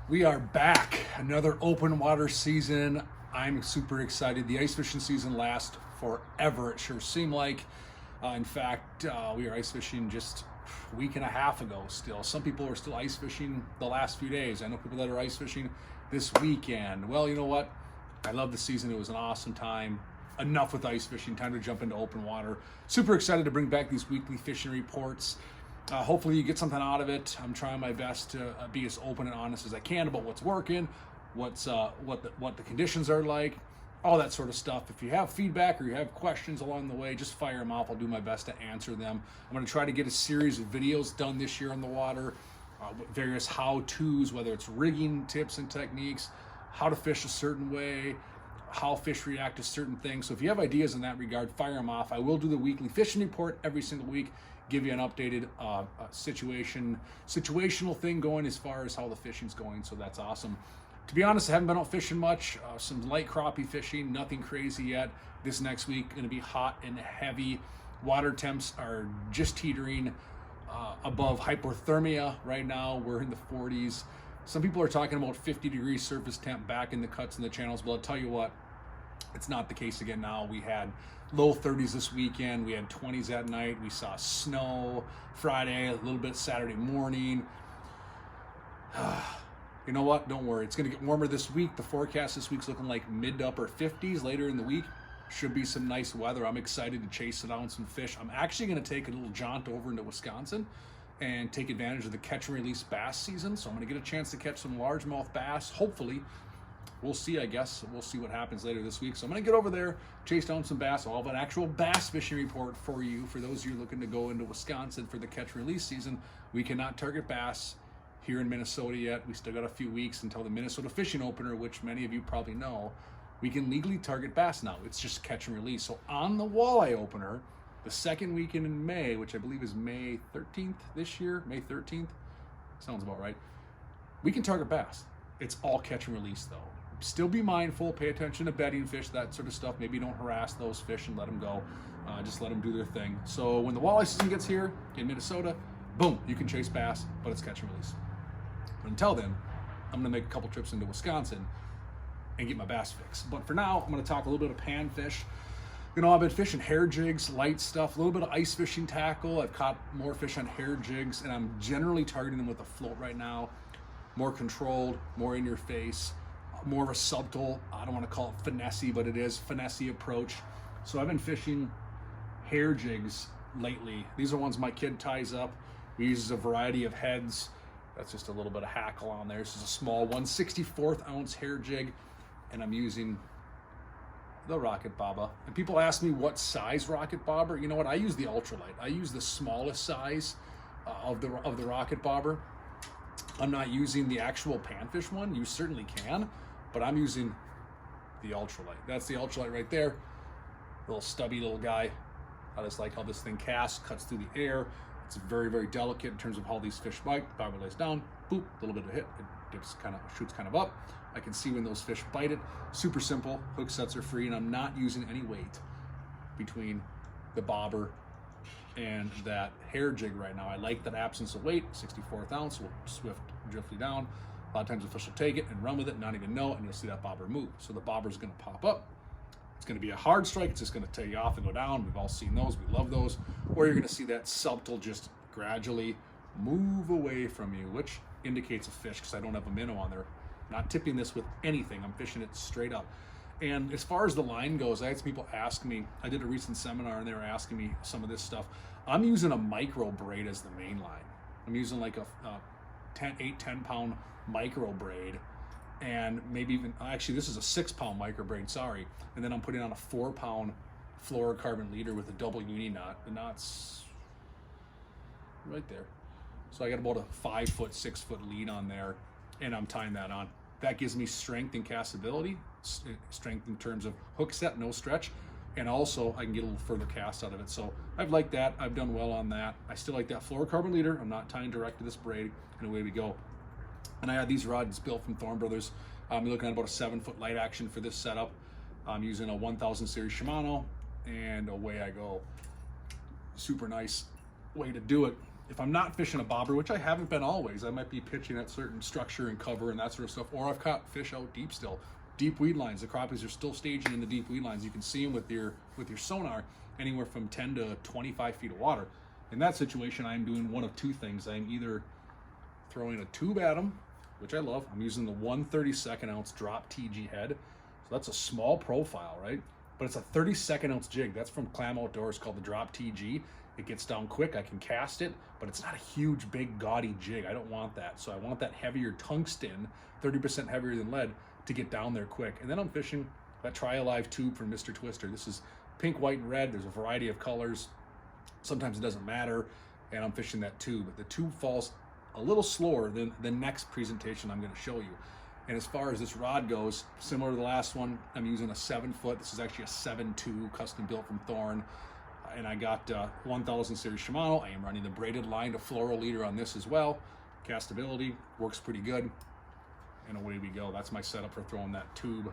We are back. Another open water season. I'm super excited. The ice fishing season lasts forever, it sure seemed like. In fact, we were ice fishing just a week and a half ago still. Some people are still ice fishing the last few days. I know people that are ice fishing this weekend. Well, you know what? I love the season. It was an awesome time. Enough with ice fishing. Time to jump into open water. Super excited to bring back these weekly fishing reports. Hopefully you get something out of it. I'm trying my best to be as open and honest as I can about what's working, what the conditions are like, all that sort of stuff. If you have feedback or you have questions along the way, just fire them off. I'll do my best to answer them. I'm going to try to get a series of videos done this year on the water, various how-tos, whether it's rigging tips and techniques, how to fish a certain way, how fish react to certain things. So if you have ideas in that regard, fire them off. I will do the weekly fishing report every single week, give you an updated situational thing going as far as how the fishing's going. So that's awesome. To be honest, I haven't been out fishing much. Some light crappie fishing, nothing crazy yet. This next week going to be hot and heavy. Water temps are just teetering above hypothermia right now. We're in the 40s. Some people are talking about 50-degree surface temp back in the cuts and the channels, but I'll tell you what, it's not the case again now. We had low 30s this weekend. We had 20s at night. We saw snow Friday, a little bit Saturday morning. You know what? Don't worry. It's going to get warmer this week. The forecast this week's looking like mid to upper 50s. Later in the week, should be some nice weather. I'm excited to chase down some fish. I'm actually going to take a little jaunt over into Wisconsin and take advantage of the catch and release bass season. So I'm going to get a chance to catch some largemouth bass, hopefully. We'll see, I guess. We'll see what happens later this week. So I'm going to get over there, chase down some bass. I'll have an actual bass fishing report for you. For those of you looking to go into Wisconsin for the catch and release season, we cannot target bass here in Minnesota yet. We still got a few weeks until the Minnesota fishing opener, which many of you probably know. We can legally target bass now. It's just catch and release. So on the walleye opener, the second weekend in May, which I believe is May 13th this year, May 13th, sounds about right, we can target bass. It's all catch and release though. Still be mindful, pay attention to bedding fish, that sort of stuff. Maybe don't harass those fish and let them go. Just let them do their thing. So when the walleye season gets here in Minnesota, boom, you can chase bass, but it's catch and release. But until then, I'm gonna make a couple trips into Wisconsin and get my bass fix. But for now, I'm gonna talk a little bit of panfish. You know, I've been fishing hair jigs, light stuff, a little bit of ice fishing tackle. I've caught more fish on hair jigs, and I'm generally targeting them with a float right now. More controlled, more in your face, more of a subtle, I don't want to call it finessey, but it is finessey approach. So I've been fishing hair jigs lately. These are ones my kid ties up. We use a variety of heads. That's just a little bit of hackle on there. This is a small 1/64 ounce hair jig, and I'm using the Rocket Bobber. And people ask me what size Rocket Bobber. You know what? I use the ultralight. I use the smallest size of the Rocket Bobber. I'm not using the actual panfish one. You certainly can, but I'm using the ultralight. That's the ultralight right there. Little stubby little guy. I just like how this thing casts, cuts through the air. It's very, very delicate in terms of how these fish bite. Bobber lays down, boop, a little bit of hit. It dips kind of, shoots kind of up. I can see when those fish bite it. Super simple. Hook sets are free, and I'm not using any weight between the bobber and that hair jig right now. I like that absence of weight. 64th ounce will driftly down. A lot of times the fish will take it and run with it, not even know it, and you'll see that bobber move. So the bobber is going to pop up. It's going to be a hard strike. It's just going to take you off and go down. We've all seen those. We love those. Or you're going to see that subtle just gradually move away from you, which indicates a fish, because I don't have a minnow on there. Not tipping this with anything. I'm fishing it straight up. And as far as the line goes, I had some people ask me, I did a recent seminar and they were asking me some of this stuff. I'm using a micro braid as the main line. I'm using like a 8-10 pound micro braid, and maybe even, actually this is a 6-pound micro braid, sorry. And then I'm putting on a 4-pound fluorocarbon leader with a double uni knot. The knot's right there. So I got about a 5-foot, 6-foot lead on there, and I'm tying that on. That gives me strength and castability, strength in terms of hook set, no stretch, and also I can get a little further cast out of it. So I've liked that. I've done well on that. I still like that fluorocarbon leader. I'm not tying direct to this braid, and away we go. And I had these rods built from Thorne Brothers. I'm looking at about a 7-foot light action for this setup. I'm using a 1000 series Shimano, and away I go. Super nice way to do it. if I'm not fishing a bobber, which I haven't been always, I might be pitching at certain structure and cover and that sort of stuff, or I've caught fish out deep still. Deep weed lines, the crappies are still staging in the deep weed lines. You can see them with your sonar anywhere from 10 to 25 feet of water. In that situation, I'm doing one of two things. I'm either throwing a tube at them, which I love. I'm using the 1/32 ounce drop TG head. So that's a small profile, right? But it's a 32 ounce jig. That's from Clam Outdoors, called the drop TG. It gets down quick, I can cast it, but it's not a huge, big, gaudy jig. I don't want that. So I want that heavier tungsten, 30% heavier than lead, to get down there quick. And then I'm fishing that Tri-Alive tube from Mr. Twister. This is pink, white, and red. There's a variety of colors. Sometimes it doesn't matter. And I'm fishing that tube. The tube falls a little slower than the next presentation I'm gonna show you. And as far as this rod goes, similar to the last one, I'm using a 7-foot. This is actually a 7.2 custom built from Thorne. And I got 1000 series Shimano. I am running the braided line to fluoro leader on this as well. Castability works pretty good. And away we go. That's my setup for throwing that tube.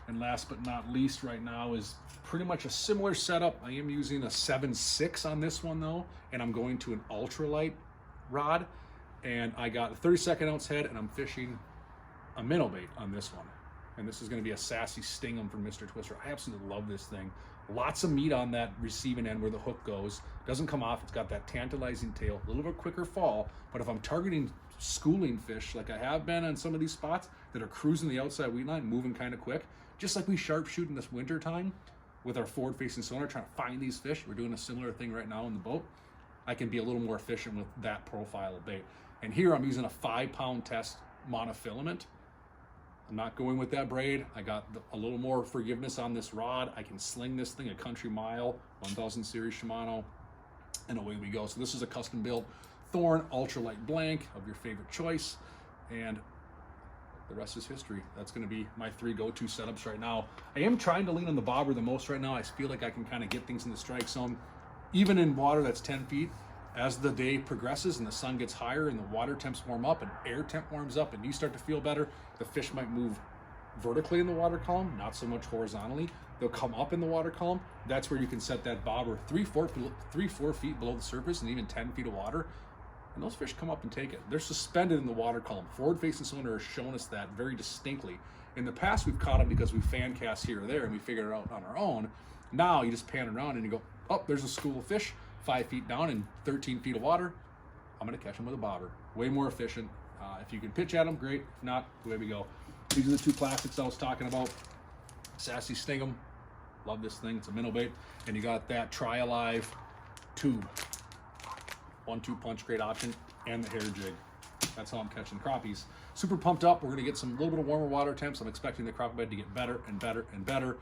And last but not least right now is pretty much a similar setup. I am using a 7.6 on this one though. And I'm going to an ultralight rod. And I got a 32 ounce head, and I'm fishing a minnow bait on this one. And this is going to be a Sassy Sting'em from Mr. Twister. I absolutely love this thing. Lots of meat on that receiving end where the hook goes. Doesn't come off. It's got that tantalizing tail. A little bit quicker fall. But if I'm targeting schooling fish like I have been on some of these spots that are cruising the outside weed line, moving kind of quick, just like we sharpshoot in this winter time with our forward-facing sonar, trying to find these fish. We're doing a similar thing right now in the boat. I can be a little more efficient with that profile of bait. And here I'm using a 5-pound test monofilament. I'm not going with that braid. I got a little more forgiveness on this rod. I can sling this thing a country mile, 1000 series Shimano, and away we go. So this is a custom built Thorne ultralight blank of your favorite choice, and the rest is history. That's going to be my 3 go-to setups right now. I am trying to lean on the bobber the most right now. I feel like I can kind of get things in the strike zone, even in water that's 10 feet. As the day progresses and the sun gets higher and the water temps warm up and air temp warms up and you start to feel better, the fish might move vertically in the water column, not so much horizontally. They'll come up in the water column. That's where you can set that bobber 3-4 feet below the surface and even 10 feet of water. And those fish come up and take it. They're suspended in the water column. Forward-facing sonar has shown us that very distinctly. In the past, we've caught them because we fan cast here or there and we figured it out on our own. Now you just pan around and you go, oh, there's a school of fish 5 feet down in 13 feet of water. I'm gonna catch them with a bobber. Way more efficient. If you can pitch at them, great. If not, away we go. These are the 2 plastics I was talking about. Sassy Sting'em. Love this thing. It's a minnow bait. And you got that Tri-Alive tube. 1-2 punch, great option. And the hair jig. That's how I'm catching crappies. Super pumped up. We're gonna get some little bit of warmer water temps. I'm expecting the crappie bed to get better and better and better.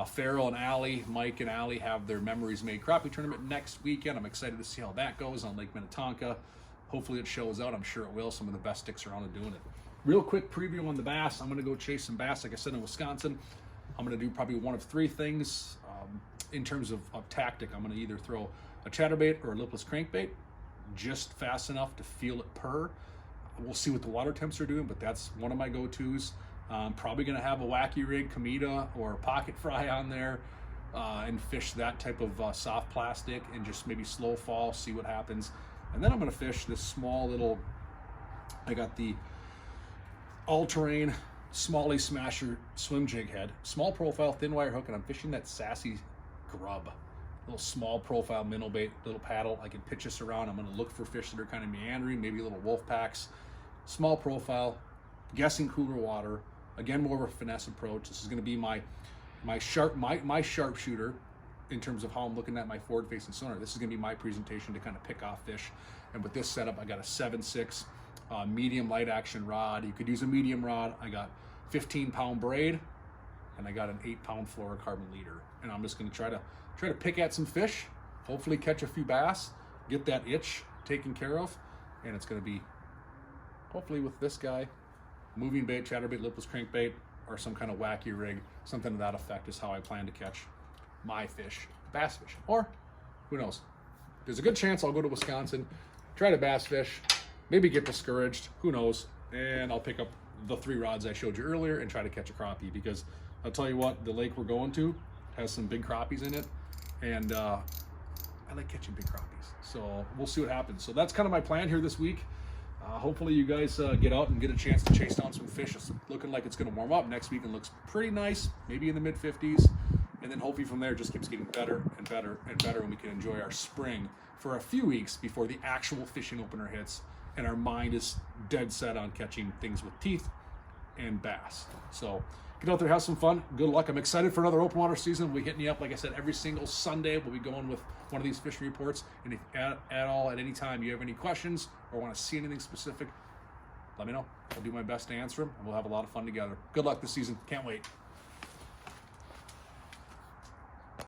Farrell and Allie, Mike and Allie have their Memories Made crappie tournament next weekend. I'm excited to see how that goes on Lake Minnetonka. Hopefully it shows out. I'm sure it will. Some of the best sticks around are doing it. Real quick preview on the bass. I'm going to go chase some bass, like I said, in Wisconsin. I'm going to do probably one of 3 things in terms of tactic. I'm going to either throw a chatterbait or a lipless crankbait, just fast enough to feel it purr. We'll see what the water temps are doing, but that's one of my go-tos. Probably going to have a wacky rig, Kamita or pocket fry on there and fish that type of soft plastic and just maybe slow fall, see what happens. And then I'm going to fish this small little, I got the all-terrain Smalley Smasher swim jig head, small profile, thin wire hook, and I'm fishing that Sassy Grub. Little small profile minnow bait, little paddle. I can pitch this around. I'm going to look for fish that are kind of meandering, maybe little wolf packs. Small profile, guessing cooler water. Again, more of a finesse approach. This is going to be my sharpshooter in terms of how I'm looking at my forward-facing sonar. This is going to be my presentation to kind of pick off fish. And with this setup, I got a 7.6 medium light action rod. You could use a medium rod. I got 15-pound braid, and I got an 8-pound fluorocarbon leader. And I'm just going to try to pick at some fish, hopefully catch a few bass, get that itch taken care of, and it's going to be hopefully with this guy. Moving bait, chatterbait, lipless crankbait, or some kind of wacky rig, something to that effect is how I plan to catch my fish, bass fishing. Or, who knows? There's a good chance I'll go to Wisconsin, try to bass fish, maybe get discouraged, who knows, and I'll pick up the 3 rods I showed you earlier and try to catch a crappie, because I'll tell you what, the lake we're going to has some big crappies in it, and I I like catching big crappies. So we'll see what happens. So that's kind of my plan here this week. Hopefully you guys get out and get a chance to chase down some fish. It's looking like it's going to warm up next week and looks pretty nice, maybe in the mid 50s. And then hopefully from there it just keeps getting better and better and better, and we can enjoy our spring for a few weeks before the actual fishing opener hits and our mind is dead set on catching things with teeth and bass. So get out there, have some fun. Good luck. I'm excited for another open water season. We'll be hitting you up, like I said, every single Sunday. We'll be going with one of these fishing reports. And if at any time you have any questions or want to see anything specific, let me know. I'll do my best to answer them, and we'll have a lot of fun together. Good luck this season. Can't wait.